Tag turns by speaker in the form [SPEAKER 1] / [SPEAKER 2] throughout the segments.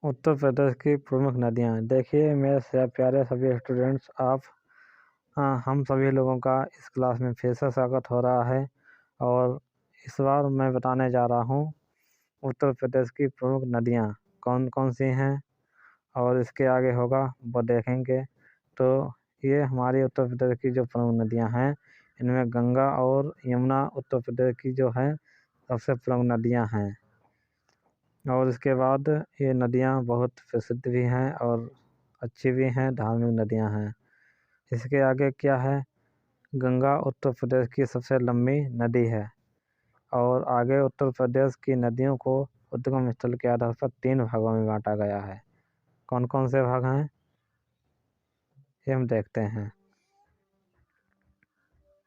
[SPEAKER 1] उत्तर प्रदेश की प्रमुख नदियाँ। देखिए मेरे प्यारे सभी स्टूडेंट्स, हम सभी लोगों का इस क्लास में फिर से स्वागत हो रहा है। और इस बार मैं बताने जा रहा हूँ उत्तर प्रदेश की प्रमुख नदियाँ कौन कौन सी हैं, और इसके आगे होगा वो देखेंगे। तो ये हमारी उत्तर प्रदेश की जो प्रमुख नदियाँ हैं, इनमें गंगा और यमुना उत्तर प्रदेश की जो है सबसे प्रमुख नदियाँ हैं। और इसके बाद ये नदियाँ बहुत प्रसिद्ध भी हैं और अच्छी भी हैं, धार्मिक नदियाँ हैं। इसके आगे क्या है, गंगा उत्तर प्रदेश की सबसे लंबी नदी है। और आगे उत्तर प्रदेश की नदियों को उद्गम स्थल के आधार पर 3 भागों में बांटा गया है। कौन कौन से भाग हैं ये हम देखते हैं।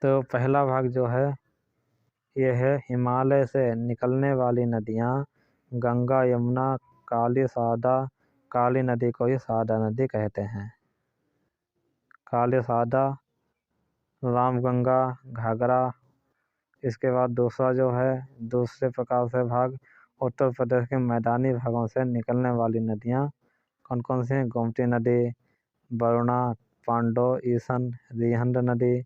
[SPEAKER 1] तो पहला भाग जो है ये है हिमालय से निकलने वाली नदियाँ। गंगा, यमुना, काली नदी को ही सादा नदी कहते हैं। काली सादा, रामगंगा, घाघरा। इसके बाद दूसरा जो है, दूसरे प्रकार से भाग उत्तर प्रदेश के मैदानी भागों से निकलने वाली नदियाँ कौन कौन सी हैं। गोमती नदी, वरुणा, पांडो, ईसन, रिहंद नदी।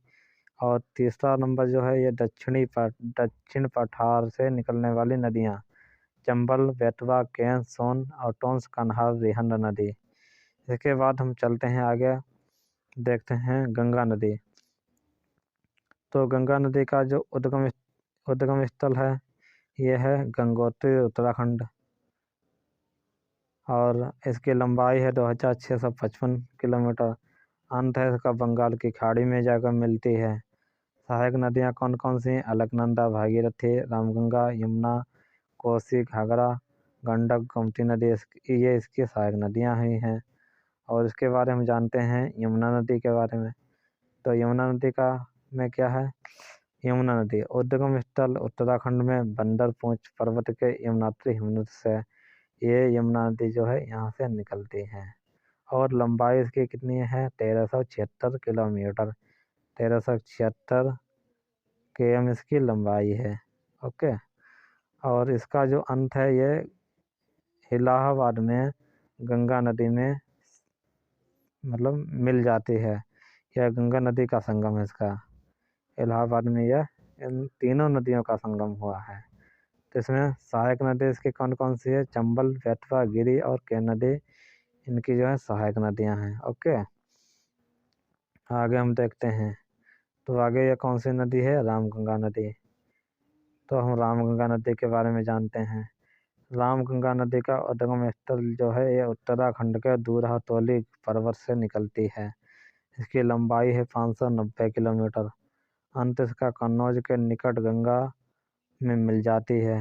[SPEAKER 1] और तीसरा नंबर जो है ये दक्षिण पठार से निकलने वाली नदियाँ। चंबल, बेतवा, केन, सोन और टोंस, कन्हार, रिहंद नदी। इसके बाद हम चलते हैं आगे, देखते हैं गंगा नदी। तो गंगा नदी का जो उद्गम स्थल है ये है गंगोत्री, उत्तराखंड। और इसकी लंबाई है 2655 किलोमीटर। अंत है इसका बंगाल की खाड़ी में जाकर मिलती है। सहायक नदियाँ कौन कौन सी हैं। अलकनंदा, भागीरथी, रामगंगा, यमुना, कोसी, घाघरा, गंडक, गोमती नदी। ये इसकी सहायक नदियाँ ही हैं। और इसके बारे में जानते हैं यमुना नदी के बारे में। तो यमुना नदी में क्या है। यमुना नदी उद्गम स्थल उत्तराखंड में बंदरपूंछ पर्वत के यमुनोत्री हिमनद से ये यमुना नदी जो है यहाँ से निकलती है। और लंबाई इसकी कितनी है, 1376 किलोमीटर। 1376 km इसकी लंबाई है। ओके। और इसका जो अंत है ये इलाहाबाद में गंगा नदी में मतलब मिल जाती है। यह गंगा नदी का संगम है इसका। इलाहाबाद में यह इन तीनों नदियों का संगम हुआ है। तो इसमें सहायक नदी इसकी कौन कौन सी है। चंबल, बेतवा, गिरी और केन नदी इनकी जो है सहायक नदियां हैं। ओके, आगे हम देखते हैं। तो आगे ये कौन सी नदी है, रामगंगा नदी। तो हम रामगंगा नदी के बारे में जानते हैं। रामगंगा नदी का उद्गम स्थल जो है ये उत्तराखंड के दूरहतोली पर्वत से निकलती है। इसकी लंबाई है 590 किलोमीटर। अंत इसका कन्नौज के निकट गंगा में मिल जाती है।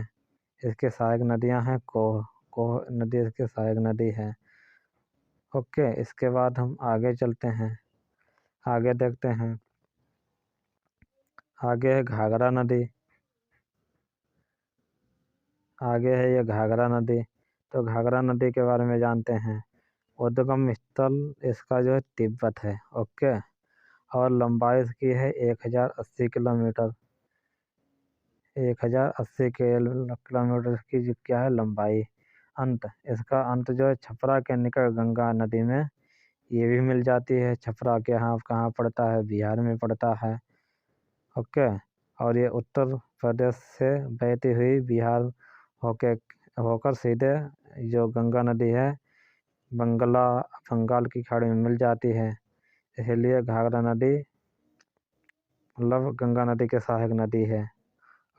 [SPEAKER 1] इसके सहायक नदियां हैं कोह नदी इसकी सहायक नदी है। ओके, इसके बाद हम आगे चलते हैं, आगे देखते हैं। आगे है घाघरा नदी। आगे है ये घाघरा नदी। तो घाघरा नदी के बारे में जानते हैं। उद्गम स्थल इसका जो है तिब्बत है। ओके, और लंबाई इसकी है 1080 किलोमीटर। 1080 किलोमीटर की जो क्या है लंबाई। इसका अंत जो है छपरा के निकट गंगा नदी में ये भी मिल जाती है। छपरा के यहाँ कहाँ पड़ता है, बिहार में पड़ता है। ओके, और ये उत्तर प्रदेश से बहती हुई बिहार होकर सीधे जो गंगा नदी है बंगाल की खाड़ी में मिल जाती है। इसलिए घाघरा नदी मतलब गंगा नदी के सहायक नदी है।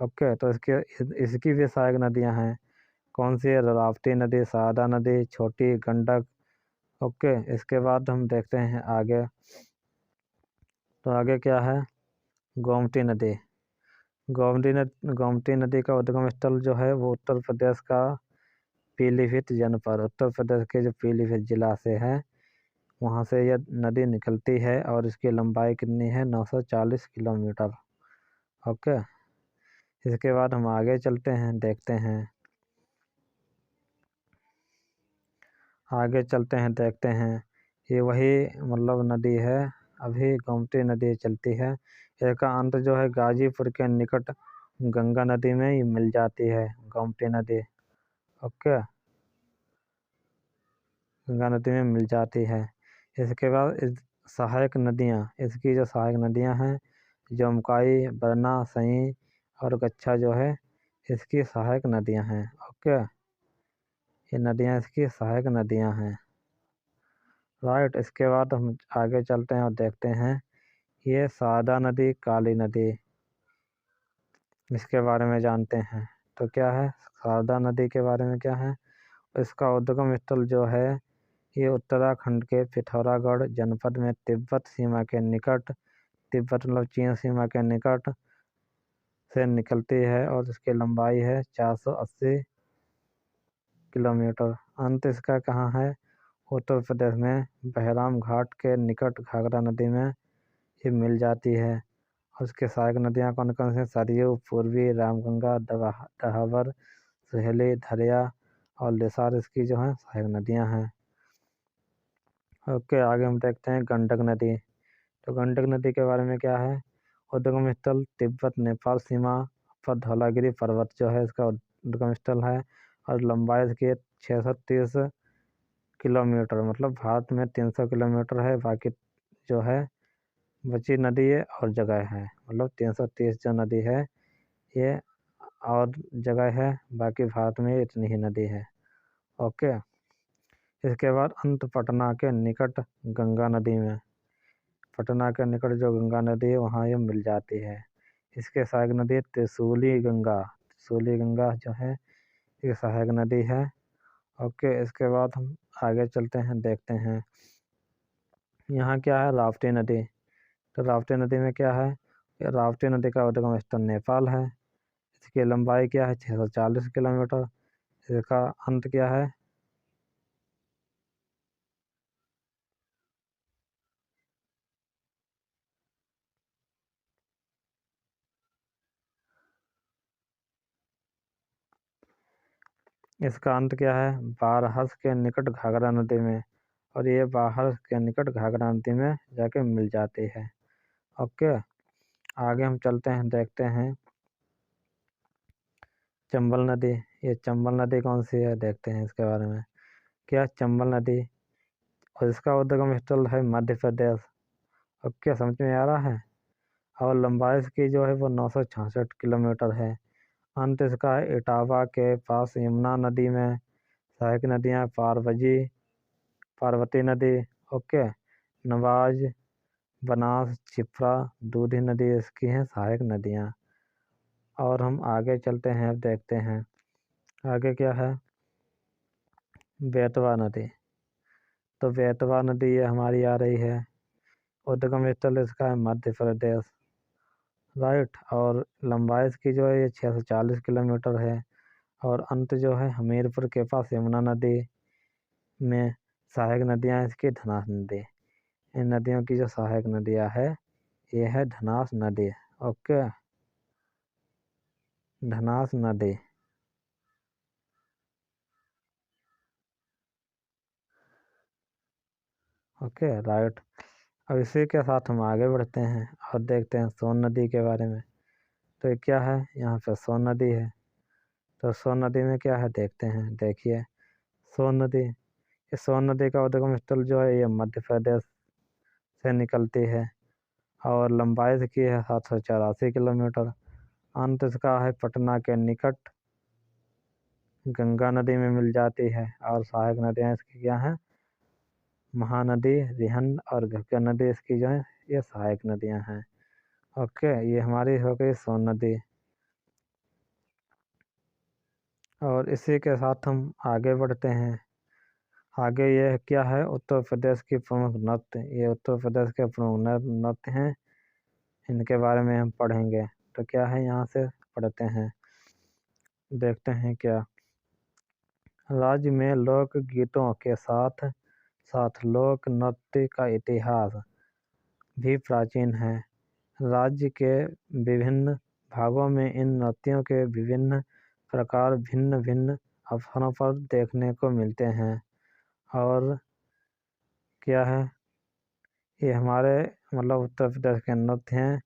[SPEAKER 1] ओके, तो इसकी भी सहायक नदियां हैं। कौन सी है, राप्ती नदी, सादा नदी, छोटी गंडक। ओके, इसके बाद हम देखते हैं आगे। तो आगे क्या है, गोमती नदी। गोमती नदी का उद्गम स्थल जो है वो उत्तर प्रदेश का पीलीभीत जनपद, उत्तर प्रदेश के जो पीलीभीत जिला से है वहाँ से यह नदी निकलती है। और इसकी लंबाई कितनी है, 940 किलोमीटर। ओके, इसके बाद हम आगे चलते हैं, देखते हैं। आगे चलते हैं, देखते हैं। ये वही मतलब नदी है, अभी गोमती नदी चलती है। इसका अंत जो है गाजीपुर के निकट गंगा नदी में ये मिल जाती है, गोमती नदी। ओके, गंगा नदी में मिल जाती है। इसके बाद सहायक नदियाँ, इसकी जो सहायक नदियाँ हैं, जमकाई, बरना, सई और गच्छा जो है इसकी सहायक नदियाँ हैं। ओके, ये नदियाँ इसकी सहायक नदियाँ हैं। राइट, इसके बाद हम आगे चलते हैं और देखते हैं ये शारदा नदी, काली नदी, इसके बारे में जानते हैं। तो क्या है शारदा नदी के बारे में, क्या है इसका उद्गम स्थल जो है ये उत्तराखंड के पिथौरागढ़ जनपद में तिब्बत सीमा के निकट, तिब्बत मतलब चीन सीमा के निकट से निकलती है और इसकी लंबाई है 480 किलोमीटर। अंत इसका कहाँ है, उत्तर प्रदेश में बहराम घाट के निकट घाघरा नदी में ये मिल जाती है। और उसके सहायक नदियाँ कौन कौन सी, सरयू, पूर्वी, रामगंगा, दहावर, सहेली, धरिया और लिसार इसकी जो है सहायक नदियाँ हैं। ओके, आगे हम देखते हैं गंडक नदी। तो गंडक नदी के बारे में क्या है, उद्गम स्थल तिब्बत नेपाल सीमा पर धौलागिरी पर्वत जो है इसका उद्गम स्थल है और लंबाई इसकी 630 किलोमीटर, मतलब भारत में 300 किलोमीटर है, बाकी जो है बची नदी है और जगह है, मतलब 330 जो नदी है ये और जगह है, बाकी भारत में इतनी ही नदी है। ओके, इसके बाद अंत पटना के निकट गंगा नदी में, पटना के निकट जो गंगा नदी है वहाँ ये मिल जाती है। इसके सहायक नदी त्रिशूली गंगा, त्रिशूली गंगा जो है ये सहायक नदी है। ओके, इसके बाद हम आगे चलते हैं, देखते हैं यहाँ क्या है, राप्ती नदी। तो राप्ती नदी में क्या है, राप्ती नदी का उद्गम स्थल नेपाल है। इसकी लंबाई क्या है, 640 किलोमीटर। इसका अंत क्या है, इसका अंत क्या है, बारहस के निकट घाघरा नदी में, और ये बारहस के निकट घाघरा नदी में जाके मिल जाती है। ओके, आगे हम चलते हैं, देखते हैं चंबल नदी। ये चंबल नदी कौन सी है, देखते हैं इसके बारे में। क्या चंबल नदी, और इसका उद्गम स्थल है मध्य प्रदेश। ओके, समझ में आ रहा है। और लंबाई इसकी जो है वो 966 किलोमीटर है। अंत इसका है इटावा के पास यमुना नदी में। सहायक नदियाँ पार्वती नदी, ओके, नवाज, बनास, छिप्रा, दूधी नदी इसकी हैं सहायक नदियाँ। और हम आगे चलते हैं, अब देखते हैं आगे क्या है, बेतवा नदी। तो बेतवा नदी ये हमारी आ रही है, उद्गम स्थल इसका है मध्य प्रदेश। राइट, और लंबाई इसकी जो है ये 640 किलोमीटर है। और अंत जो है हमीरपुर के पास यमुना नदी में। सहायक नदियाँ इसकी धनास नदी। इन नदियों की जो सहायक नदियाँ है ये है धनास नदी। ओके, धनास नदी। Okay, right. अब इसी के साथ हम आगे बढ़ते हैं और देखते हैं सोन नदी के बारे में। तो ये क्या है, यहाँ पे सोन नदी है। तो सोन नदी में क्या है, देखते हैं, देखिए सोन नदी, ये सोन नदी का उद्गम स्थल जो है ये मध्य प्रदेश से निकलती है और लंबाई इसकी है 784 किलोमीटर। अंत इसका है पटना के निकट गंगा नदी में मिल जाती है। और सहायक नदियाँ इसकी क्या हैं, महानदी, रिहंद और घग्गर नदी इसकी जो है ये सहायक नदियाँ हैं। ओके, ये हमारी हो गई सोन नदी। और इसी के साथ हम आगे बढ़ते हैं। आगे ये क्या है, उत्तर प्रदेश की प्रमुख नृत्य। ये उत्तर प्रदेश के प्रमुख नृत्य हैं, इनके बारे में हम पढ़ेंगे। तो क्या है, यहाँ से पढ़ते हैं, देखते हैं क्या। राज्य में लोक गीतों के साथ साथ लोक नृत्य का इतिहास भी प्राचीन है। राज्य के विभिन्न भागों में इन नृत्यों के विभिन्न प्रकार भिन्न भिन्न अवसरों पर देखने को मिलते हैं। और क्या है, ये हमारे मतलब उत्तर प्रदेश के नृत्य हैं,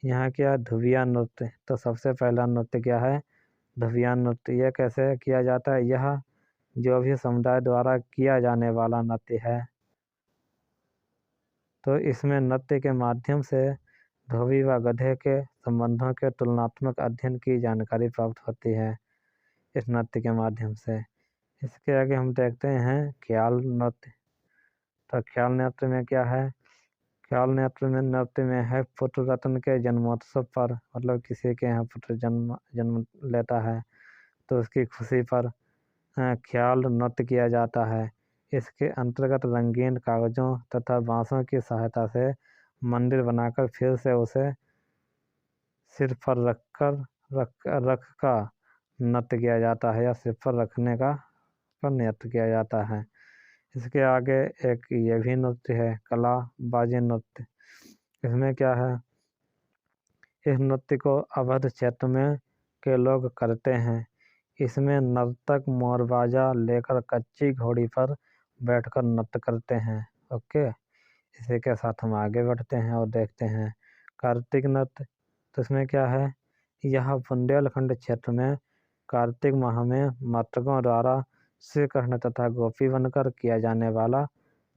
[SPEAKER 1] यहाँ क्या धुविया नृत्य, तो सबसे पहला नृत्य क्या है, धुविया नृत्य। यह कैसे किया जाता है, यह जो भी समुदाय द्वारा किया जाने वाला नृत्य है, तो इसमें नृत्य के माध्यम से धोबी व गधे के संबंधों के तुलनात्मक अध्ययन की जानकारी प्राप्त होती है इस नृत्य के माध्यम से। इसके आगे हम देखते हैं ख्याल नृत्य। तो ख्याल नृत्य में क्या है, ख्याल नृत्य में है पुत्र रत्न के जन्मोत्सव पर, मतलब किसी के यहाँ पुत्र जन्म लेता है तो उसकी खुशी पर ख्याल नृत्य किया जाता है। इसके अंतर्गत रंगीन कागजों तथा बांसों की सहायता से मंदिर बनाकर फिर से उसे सिर पर रख का नृत्य किया जाता है, या सिर पर रखने का पर नृत्य किया जाता है। इसके आगे एक ये भी नृत्य है कला बाजी नृत्य। इसमें क्या है, इस नृत्य को अवध क्षेत्र में के लोग करते हैं। इसमें नर्तक मोरबाजा लेकर कच्ची घोड़ी पर बैठकर नृत्य करते हैं। ओके, इसी के साथ हम आगे बढ़ते हैं और देखते हैं कार्तिक नृत्य। तो इसमें क्या है, यह बुंदेलखंड क्षेत्र में कार्तिक माह में नर्तकों द्वारा श्री कृष्ण तथा गोपी बनकर किया जाने वाला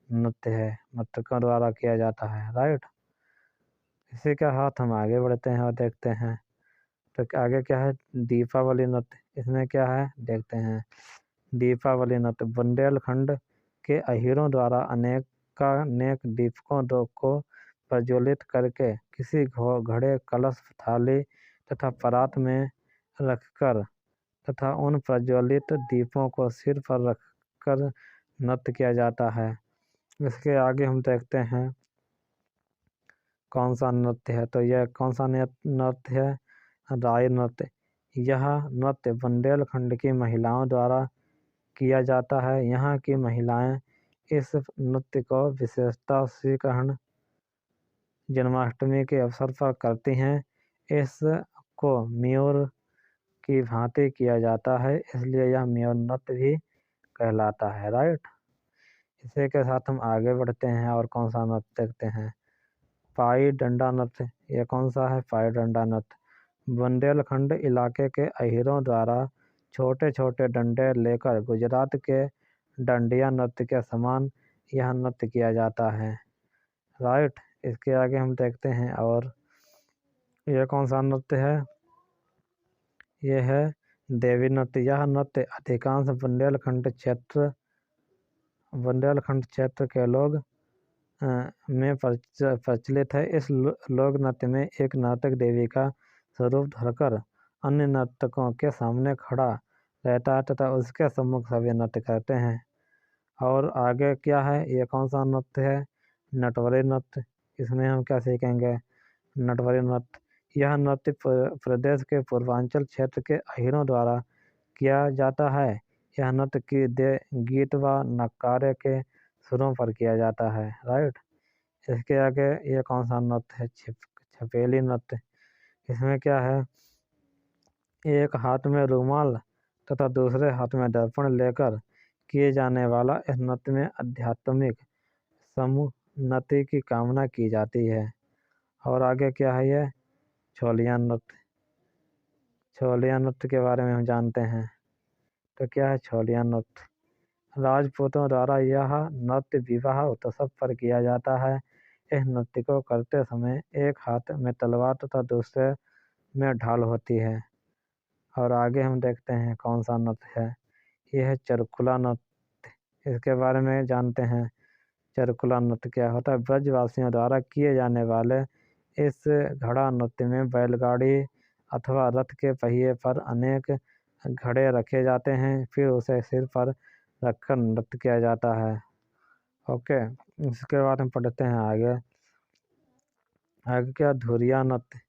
[SPEAKER 1] नृत्य है, नर्तकों द्वारा किया जाता है, राइट। इसी के साथ हम आगे बढ़ते हैं और देखते हैं तो आगे क्या है, दीपावली नृत्य। इसमें क्या है देखते हैं, दीपावली नृत्य बुंदेलखंड के अहीरों द्वारा अनेक दीपकों को प्रज्वलित करके किसी घड़े कलश थाली तथा परात में रखकर तथा उन प्रज्वलित दीपों को सिर पर रखकर नृत्य किया जाता है। इसके आगे हम देखते हैं कौन सा नृत्य है, तो यह कौन सा नृत्य है, राई नृत्य। यह नृत्य बुंदेलखंड की महिलाओं द्वारा किया जाता है। यहाँ की महिलाएं इस नृत्य को विशेषतः श्री कृष्ण जन्माष्टमी के अवसर पर करती हैं। इसको म्यूर की भांति किया जाता है, इसलिए यह म्यूर नृत्य भी कहलाता है, राइट। इसी के साथ हम आगे बढ़ते हैं और कौन सा नृत्य देखते हैं, पाई डंडा नृत्य। यह कौन सा है, पाई डंडा नृत्य बुंदेलखंड इलाके के अहीरों द्वारा छोटे छोटे डंडे लेकर गुजरात के डांडिया नृत्य के समान यह नृत्य किया जाता है, राइट। इसके आगे हम देखते हैं और यह कौन सा नृत्य है, यह है देवी नृत्य। यह नृत्य अधिकांश बुंदेलखंड क्षेत्र के लोग में प्रचलित है। इस लोक नृत्य में एक नर्तक देवी का स्वरूप धरकर अन्य नर्तकों के सामने खड़ा रहता है तथा उसके सम्मुख सभी नृत्य करते हैं। और आगे क्या है, ये कौन सा नृत्य है, नटवरी नृत्य। इसमें हम क्या सीखेंगे, नटवरी नृत्य। यह नृत्य प्रदेश के पूर्वांचल क्षेत्र के अहीरों द्वारा किया जाता है। यह नृत्य की गीत व नक्कारे के सुरों पर किया जाता है, राइट। इसके आगे ये कौन सा नृत्य है, छपेली नृत्य। इसमें क्या है, एक हाथ में रुमाल तथा दूसरे हाथ में दर्पण लेकर किए जाने वाला इस नृत्य में आध्यात्मिक समुन्नति की कामना की जाती है। और आगे क्या है, ये छोलिया नृत्य। छोलिया नृत्य के बारे में हम जानते हैं, तो क्या है छोलिया नृत्य। राजपूतों द्वारा यह नृत्य विवाह उत्सव पर किया जाता है। इस नृत्य को करते समय एक हाथ में तलवार तथा दूसरे में ढाल होती है। और आगे हम देखते हैं कौन सा नृत्य है, यह है चरकुला नृत्य। इसके बारे में जानते हैं, चरकुला नृत्य क्या होता है। ब्रजवासियों द्वारा किए जाने वाले इस घड़ा नृत्य में बैलगाड़ी अथवा रथ के पहिए पर अनेक घड़े रखे जाते हैं, फिर उसे सिर पर रखकर नृत्य किया जाता है। ओके, इसके बाद हम पढ़ते हैं आगे क्या, धुरिया नृत्य।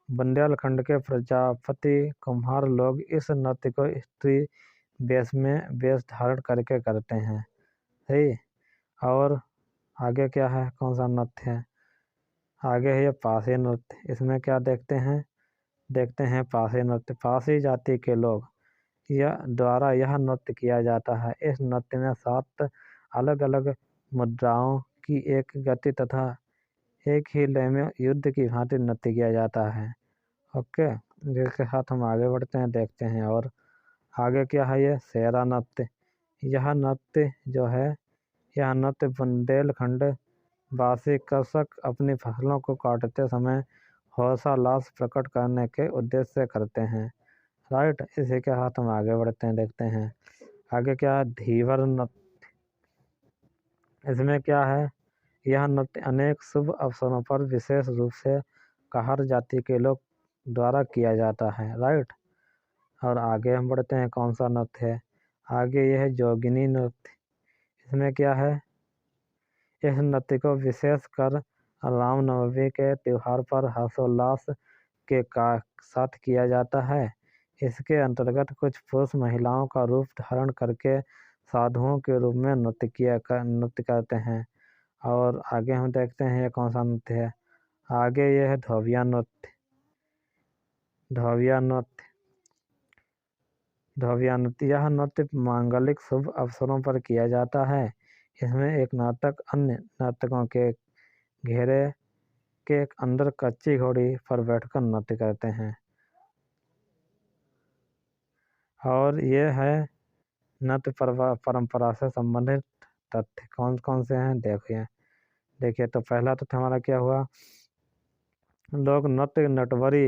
[SPEAKER 1] बुंदेलखंड के प्रजापति कुम्हार लोग इस नृत्य को स्त्री वेश धारण करके करते हैं, सही। और आगे क्या है, कौन सा नृत्य है, आगे है ये पासी नृत्य। इसमें क्या देखते हैं पासी नृत्य। पासी जाति के लोग द्वारा यह नृत्य किया जाता है। इस नृत्य में 7 अलग अलग मुद्राओं की एक गति तथा एक ही लय में युद्ध की भांति नृत्य किया जाता है। ओके, जिसके साथ हम आगे बढ़ते हैं, देखते हैं। और आगे क्या है, ये सेरा नृत्य। यह नृत्य जो है, यह नृत्य बुंदेलखंड वासी कृषक अपनी फसलों को काटते समय हर्षोल्लास प्रकट करने के उद्देश्य से करते हैं। राइट, इसी के साथ हम आगे बढ़ते हैं, देखते हैं आगे क्या है, धीवर नृत्य। इसमें क्या है, यह नृत्य अनेक शुभ अवसरों पर विशेष रूप से कहर जाति के लोग द्वारा किया जाता है। राइट, और आगे हम बढ़ते हैं, कौन सा नृत्य है, आगे यह है जोगिनी नृत्य। इसमें क्या है, इस नृत्य को विशेष कर रामनवमी के त्यौहार पर हर्षोल्लास के साथ किया जाता है। इसके अंतर्गत कुछ पुरुष महिलाओं का रूप धारण करके साधुओं के रूप में नृत्य करते हैं। और आगे हम देखते हैं ये कौन सा नृत्य है, आगे यह है धोबिया नृत्य। धोबिया नृत्य, धोबिया नृत्य, यह नृत्य मांगलिक शुभ अवसरों पर किया जाता है। इसमें एक नर्तक अन्य नर्तकों के घेरे के अंदर कच्ची घोड़ी पर बैठकर नृत्य करते हैं। और ये है नृत्य परंपरा से संबंधित तथ्य कौन कौन से हैं, देखिए। तो पहला तथ्य हमारा क्या हुआ, लोग नृत्य नटवरी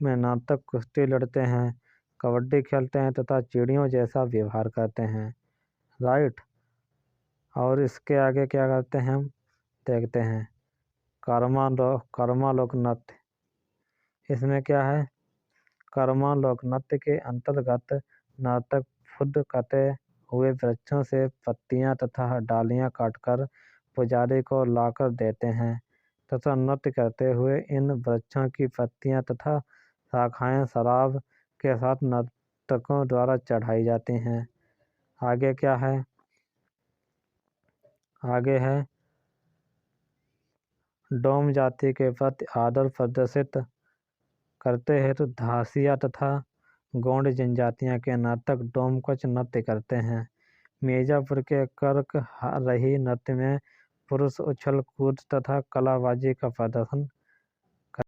[SPEAKER 1] में नर्तक कुश्ती लड़ते हैं, कबड्डी खेलते हैं तथा चिड़ियों जैसा व्यवहार करते हैं। राइट, और इसके आगे क्या करते हैं हम, देखते हैं कर्मा लोक नृत्य। इसमें क्या है, कर्मा लोक नृत्य के अंतर्गत नर्तक खुद कटे हुए वृक्षों से पत्तियां तथा डालियां काटकर पुजारी को लाकर देते हैं तथा नृत्य करते हुए इन वृक्षों की पत्तियां तथा शाखाएं शराब के साथ नर्तकों द्वारा चढ़ाई जाती हैं। आगे क्या है, आगे है डोम जाति के प्रति आदर प्रदर्शित करते हेतु धासिया तथा गोंड जनजातियां के नर्तक डोमकच नृत्य करते हैं। मिर्जापुर के कर्क रही नृत्य में पुरुष उछल कूद तथा कलाबाजी का प्रदर्शन